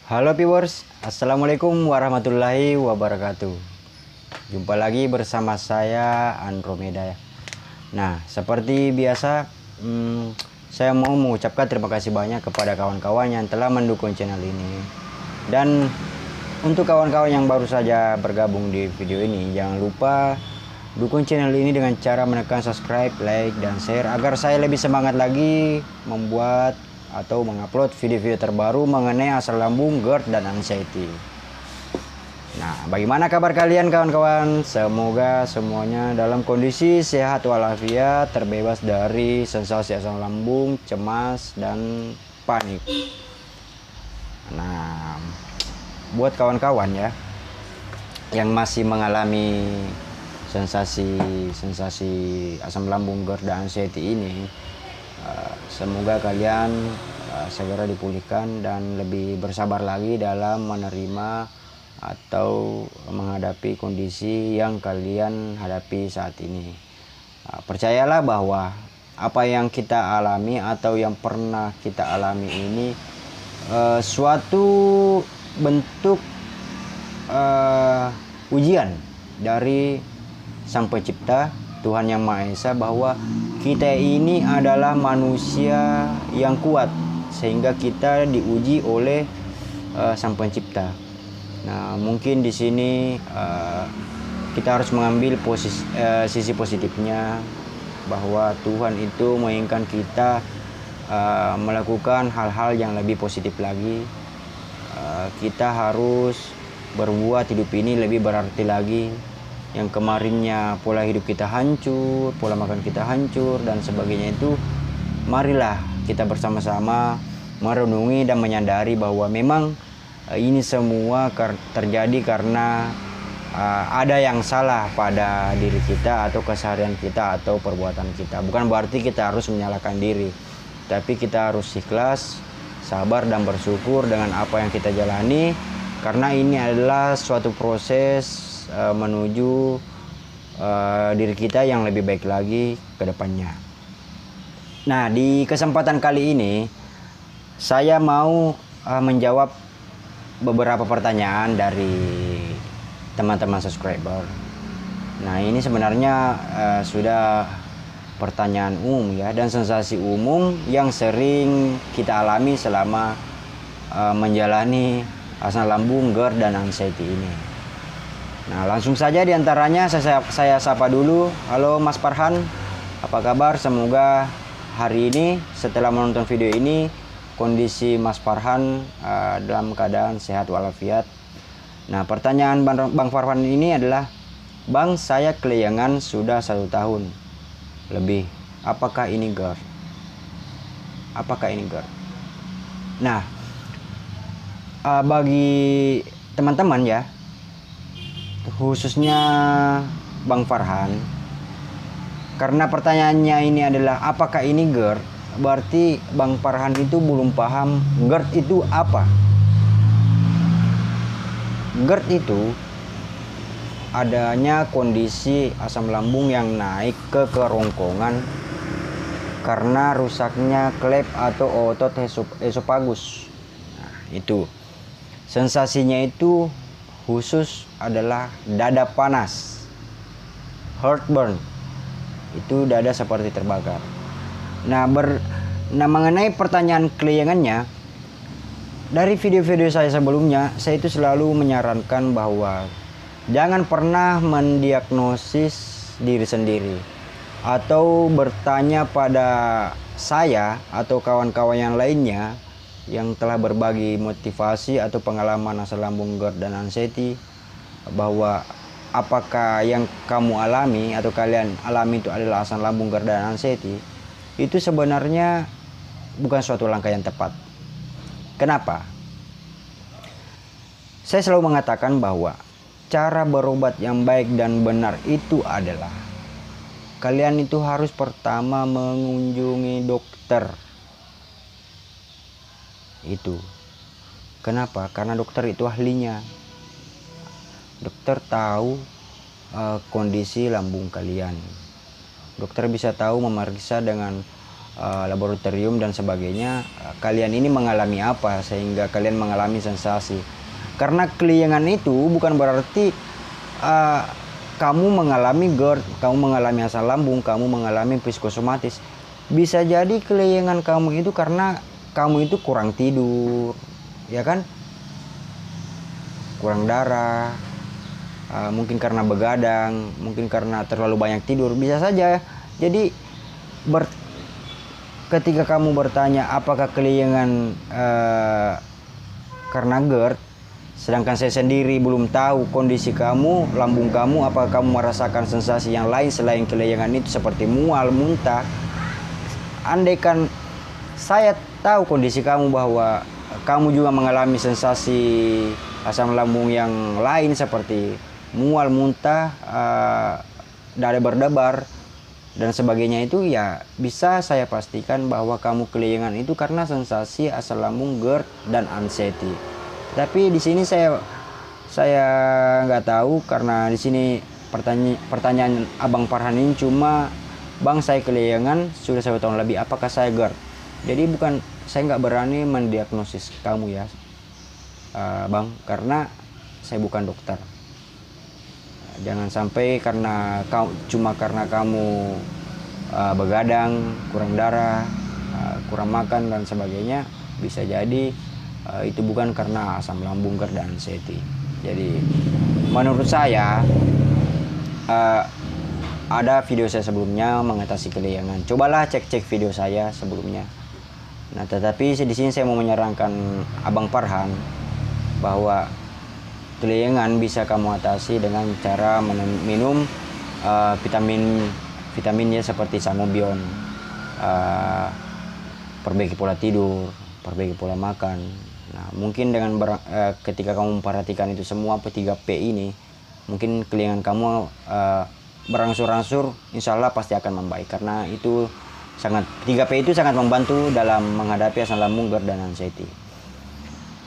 Halo viewers, Assalamualaikum warahmatullahi wabarakatuh. Jumpa lagi bersama saya Andromeda ya. Nah, seperti biasa, saya mau mengucapkan terima kasih banyak kepada kawan-kawan yang telah mendukung channel ini. Dan untuk kawan-kawan yang baru saja bergabung di video ini, jangan lupa dukung channel ini dengan cara menekan subscribe, like, dan share agar saya lebih semangat lagi membuat atau mengupload video-video terbaru mengenai asam lambung, GERD, dan anxiety. Nah, bagaimana kabar kalian kawan-kawan? Semoga semuanya dalam kondisi sehat walafiat, terbebas dari sensasi asam lambung, cemas, dan panik. Nah, buat kawan-kawan ya yang masih mengalami sensasi asam lambung, GERD, dan anxiety ini, semoga kalian segera dipulihkan dan lebih bersabar lagi dalam menerima atau menghadapi kondisi yang kalian hadapi saat ini. Percayalah bahwa apa yang kita alami atau yang pernah kita alami ini suatu bentuk ujian dari Sang Pencipta, Tuhan Yang Maha Esa, bahwa kita ini adalah manusia yang kuat sehingga kita diuji oleh Sang Pencipta. Nah, mungkin di sini kita harus mengambil sisi positifnya, bahwa Tuhan itu menginginkan kita melakukan hal-hal yang lebih positif lagi. Kita harus berbuat hidup ini lebih berarti lagi. Yang kemarinnya pola hidup kita hancur, pola makan kita hancur, dan sebagainya itu, marilah kita bersama-sama merenungi dan menyadari bahwa memang ini semua terjadi karena ada yang salah pada diri kita atau keseharian kita atau perbuatan kita. Bukan berarti kita harus menyalahkan diri, tapi kita harus ikhlas, sabar, dan bersyukur dengan apa yang kita jalani, karena ini adalah suatu proses menuju diri kita yang lebih baik lagi ke depannya. Nah, di kesempatan kali ini saya mau menjawab beberapa pertanyaan dari teman-teman subscriber. Nah, ini sebenarnya sudah pertanyaan umum ya, dan sensasi umum yang sering kita alami selama menjalani asam lambung, GERD, dan anxiety ini. Nah, langsung saja diantaranya saya sapa dulu. Halo Mas Farhan, apa kabar? Semoga hari ini setelah menonton video ini kondisi Mas Farhan dalam keadaan sehat walafiat. Nah, pertanyaan Bang Farhan ini adalah, Bang, saya kelayangan sudah 1 tahun lebih. Apakah ini GERD? Apakah ini GERD? Nah, bagi teman-teman ya, khususnya Bang Farhan, karena pertanyaannya ini adalah apakah ini GERD, berarti Bang Farhan itu belum paham GERD itu apa. GERD itu adanya kondisi asam lambung yang naik ke kerongkongan karena rusaknya klep atau otot esofagus. Nah, itu sensasinya itu khusus adalah dada panas, heartburn, itu dada seperti terbakar. Nah, mengenai pertanyaan kelayangannya, dari video-video saya sebelumnya, saya itu selalu menyarankan bahwa jangan pernah mendiagnosis diri sendiri atau bertanya pada saya atau kawan-kawan yang lainnya yang telah berbagi motivasi atau pengalaman asam lambung, GERD, dan anxiety, bahwa apakah yang kamu alami atau kalian alami itu adalah asam lambung, GERD, dan anxiety. Itu sebenarnya bukan suatu langkah yang tepat. Kenapa? Saya selalu mengatakan bahwa cara berobat yang baik dan benar itu adalah kalian itu harus pertama mengunjungi dokter. Itu kenapa? Karena dokter itu ahlinya. Dokter tahu kondisi lambung kalian. Dokter bisa tahu memeriksa dengan laboratorium dan sebagainya, kalian ini mengalami apa sehingga kalian mengalami sensasi. Karena keliengan itu bukan berarti kamu mengalami GERD, kamu mengalami asam lambung, kamu mengalami psikosomatis. Bisa jadi keliengan kamu itu karena kamu itu kurang tidur, ya kan? Kurang darah, mungkin karena begadang, mungkin karena terlalu banyak tidur, bisa saja. Jadi ketika kamu bertanya apakah keliengan karena GERD, sedangkan saya sendiri belum tahu kondisi kamu, lambung kamu, apakah kamu merasakan sensasi yang lain selain keliengan itu seperti mual, muntah. Andaikan saya tahu kondisi kamu bahwa kamu juga mengalami sensasi asam lambung yang lain seperti mual, muntah, dada berdebar dan sebagainya, itu ya bisa saya pastikan bahwa kamu keliengan itu karena sensasi asam lambung, GERD dan anxiety. Tapi di sini saya nggak tahu, karena di sini pertanyaan Abang Farhan ini cuma, Bang saya keliengan sudah 1 tahun lebih, apakah saya GERD? Jadi saya nggak berani mendiagnosis kamu ya, Bang, karena saya bukan dokter. Jangan sampai cuma karena kamu begadang, kurang darah, kurang makan dan sebagainya, bisa jadi itu bukan karena asam lambung, GERD dan anxiety. Jadi menurut saya ada video saya sebelumnya mengatasi keliengan. Cobalah cek video saya sebelumnya. Nah, tetapi di sini saya mau menyarankan Abang Farhan bahwa keliengan bisa kamu atasi dengan cara minum vitamin ya, seperti Sangobion, perbaiki pola tidur, perbaiki pola makan. Nah, mungkin dengan ketika kamu memperhatikan itu semua 3P ini, mungkin keliengan kamu berangsur-angsur insya Allah pasti akan membaik, karena itu 3P itu sangat membantu dalam menghadapi asam lambung, GERD dan anxiety.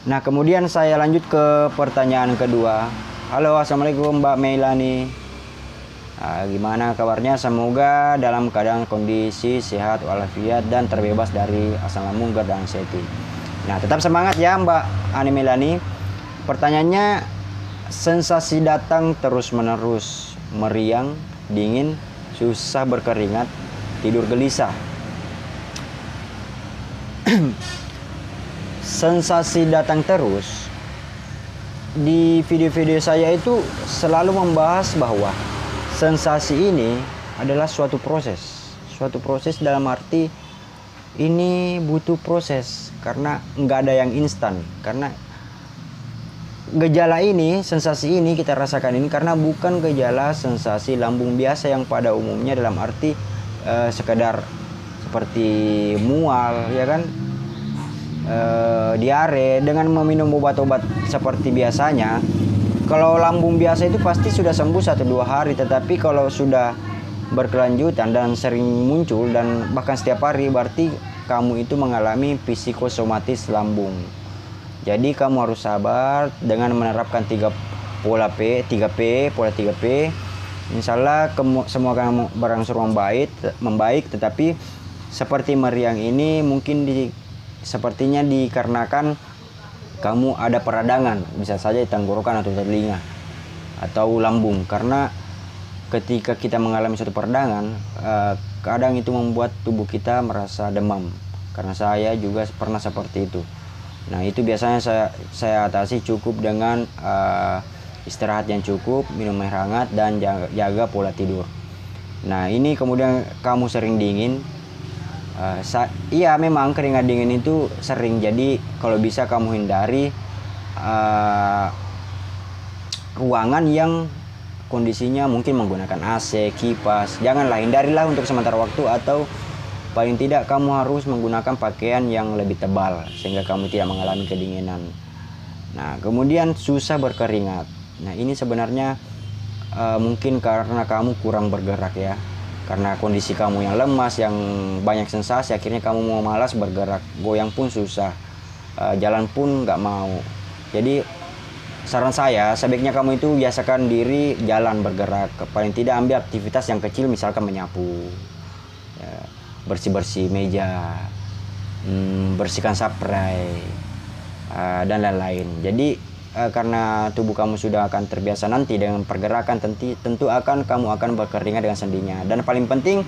Nah, kemudian saya lanjut ke pertanyaan kedua. Halo, assalamualaikum Mbak Melani. Gimana kabarnya? Semoga dalam keadaan kondisi sehat walafiat dan terbebas dari asam lambung, GERD dan anxiety. Nah, tetap semangat ya Mbak Ani Melani. Pertanyaannya, sensasi datang terus-menerus, meriang, dingin, susah berkeringat, tidur gelisah. Sensasi datang terus. Di video-video saya itu selalu membahas bahwa sensasi ini adalah suatu proses dalam arti ini butuh proses, karena nggak ada yang instan. Karena gejala ini, sensasi ini kita rasakan ini karena bukan gejala sensasi lambung biasa yang pada umumnya dalam arti sekedar seperti mual, ya kan, diare dengan meminum obat-obat seperti biasanya. Kalau lambung biasa itu pasti sudah sembuh 1-2 hari, tetapi kalau sudah berkelanjutan dan sering muncul dan bahkan setiap hari, berarti kamu itu mengalami psikosomatis lambung. Jadi kamu harus sabar dengan menerapkan 3P, pola 3P. Insya Allah semua akan berangsur membaik, tetapi seperti meriang ini mungkin sepertinya dikarenakan kamu ada peradangan, bisa saja di tenggorokan atau telinga atau lambung. Karena ketika kita mengalami suatu peradangan, kadang itu membuat tubuh kita merasa demam. Karena saya juga pernah seperti itu. Nah, itu biasanya saya atasi cukup dengan istirahat yang cukup, minum air hangat, dan jaga pola tidur. Nah, ini kemudian kamu sering dingin. Iya, memang keringat dingin itu sering. Jadi kalau bisa kamu hindari ruangan yang kondisinya mungkin menggunakan AC, kipas. Janganlah, hindarilah untuk sementara waktu, atau paling tidak kamu harus menggunakan pakaian yang lebih tebal sehingga kamu tidak mengalami kedinginan. Nah, kemudian susah berkeringat. Nah, ini sebenarnya mungkin karena kamu kurang bergerak ya. Karena kondisi kamu yang lemas, yang banyak sensasi, akhirnya kamu mau malas bergerak. Goyang pun susah, jalan pun nggak mau. Jadi saran saya, sebaiknya kamu itu biasakan diri jalan, bergerak. Paling tidak ambil aktivitas yang kecil, misalkan menyapu ya, bersih-bersih meja, bersihkan spray, dan lain-lain. Jadi karena tubuh kamu sudah akan terbiasa nanti dengan pergerakan, tentu kamu akan berkeringat dengan sendirinya. Dan paling penting,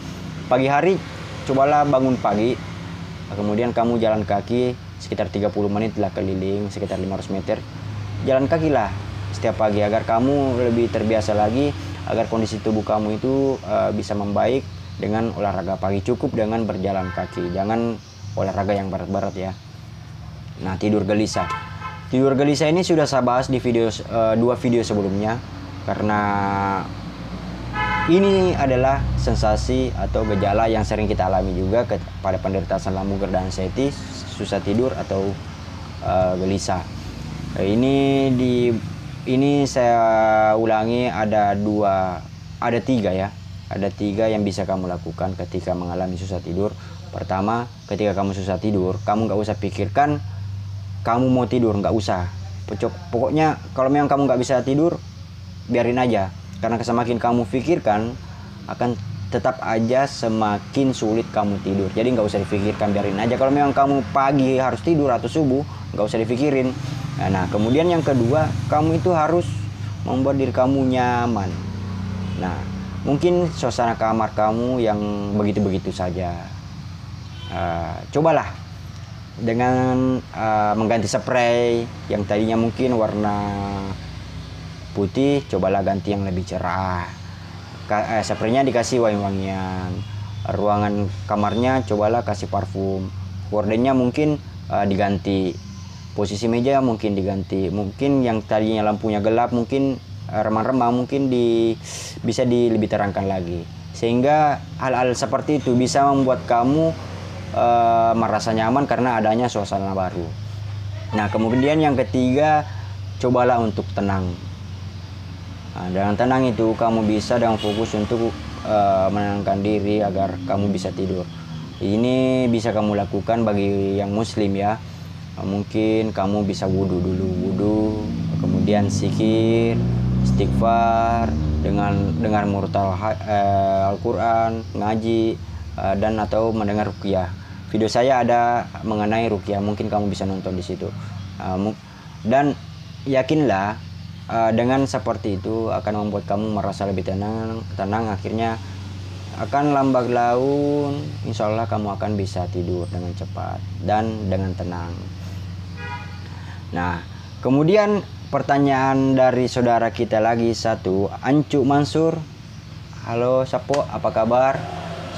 pagi hari cobalah bangun pagi, kemudian kamu jalan kaki sekitar 30 menit lah keliling, sekitar 500 meter. Jalan kaki lah setiap pagi agar kamu lebih terbiasa lagi, agar kondisi tubuh kamu itu bisa membaik dengan olahraga pagi. Cukup dengan berjalan kaki, jangan olahraga yang berat-berat ya. Nah, tidur gelisah. Tidur gelisah ini sudah saya bahas di dua video sebelumnya, karena ini adalah sensasi atau gejala yang sering kita alami juga pada penderita asam lambung GERD dan anxiety, susah tidur atau gelisah. Ini saya ulangi, ada tiga ya. Ada tiga yang bisa kamu lakukan ketika mengalami susah tidur. Pertama, ketika kamu susah tidur, kamu nggak usah pikirkan kamu mau tidur, nggak usah. Pokoknya kalau memang kamu nggak bisa tidur, biarin aja. Karena semakin kamu pikirkan, akan tetap aja semakin sulit kamu tidur. Jadi nggak usah dipikirkan, biarin aja. Kalau memang kamu pagi harus tidur atau subuh, nggak usah dipikirin. Nah, kemudian yang kedua, kamu itu harus membuat diri kamu nyaman. Nah, mungkin suasana kamar kamu yang begitu-begitu saja. Cobalah dengan mengganti spray yang tadinya mungkin warna putih, cobalah ganti yang lebih cerah. Spraynya dikasih wangi-wangian. Ruangan kamarnya cobalah kasih parfum. Gordennya mungkin diganti. Posisi meja mungkin diganti. Mungkin yang tadinya lampunya gelap, mungkin remang-remang, mungkin bisa lebih terangkan lagi. Sehingga hal-hal seperti itu bisa membuat kamu merasa nyaman karena adanya suasana baru. Nah, kemudian yang ketiga, cobalah untuk tenang. Nah, dengan tenang itu kamu bisa dengan fokus untuk menenangkan diri agar kamu bisa tidur. Ini bisa kamu lakukan bagi yang muslim ya. Mungkin kamu bisa wudhu, kemudian zikir, istighfar, dengan dengar murotal Al-Quran, ngaji, dan atau mendengar ruqyah. Video saya ada mengenai ruqyah, mungkin kamu bisa nonton di situ. Dan yakinlah dengan seperti itu akan membuat kamu merasa lebih tenang, akhirnya akan lambat laun insya Allah kamu akan bisa tidur dengan cepat dan dengan tenang. Nah, kemudian pertanyaan dari saudara kita lagi satu, Ancu Mansur. Halo Sapo, apa kabar?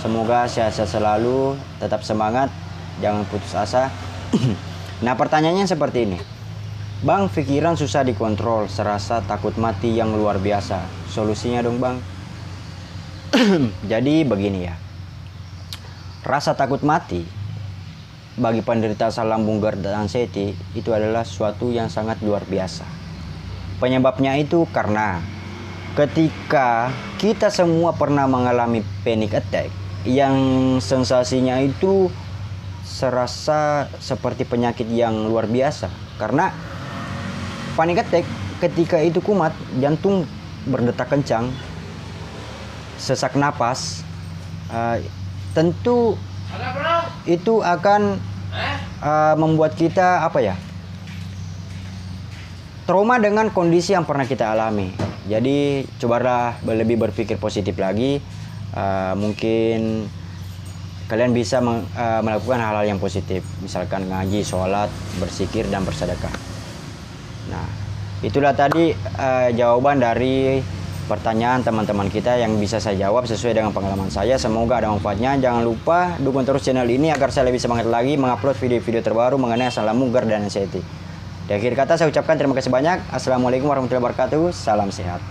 Semoga sehat-sehat selalu, tetap semangat, jangan putus asa. Nah, pertanyaannya seperti ini. Bang, pikiran susah dikontrol, serasa takut mati yang luar biasa. Solusinya dong bang. Jadi begini ya. Rasa takut mati bagi penderita asam lambung GERD dan anxiety itu adalah suatu yang sangat luar biasa. Penyebabnya itu karena ketika kita semua pernah mengalami panic attack yang sensasinya itu serasa seperti penyakit yang luar biasa. Karena panic attack ketika itu kumat, jantung berdetak kencang, sesak napas, tentu itu akan membuat kita trauma dengan kondisi yang pernah kita alami. Jadi cobalah lebih berpikir positif lagi. Mungkin kalian bisa melakukan hal-hal yang positif, misalkan ngaji, sholat, berzikir, dan bersedekah. Nah, itulah tadi jawaban dari pertanyaan teman-teman kita yang bisa saya jawab sesuai dengan pengalaman saya. Semoga ada manfaatnya. Jangan lupa dukung terus channel ini agar saya lebih semangat lagi mengupload video-video terbaru mengenai asam lambung, GERD, dan anxiety. Di akhir kata saya ucapkan terima kasih banyak. Assalamualaikum warahmatullahi wabarakatuh. Salam sehat.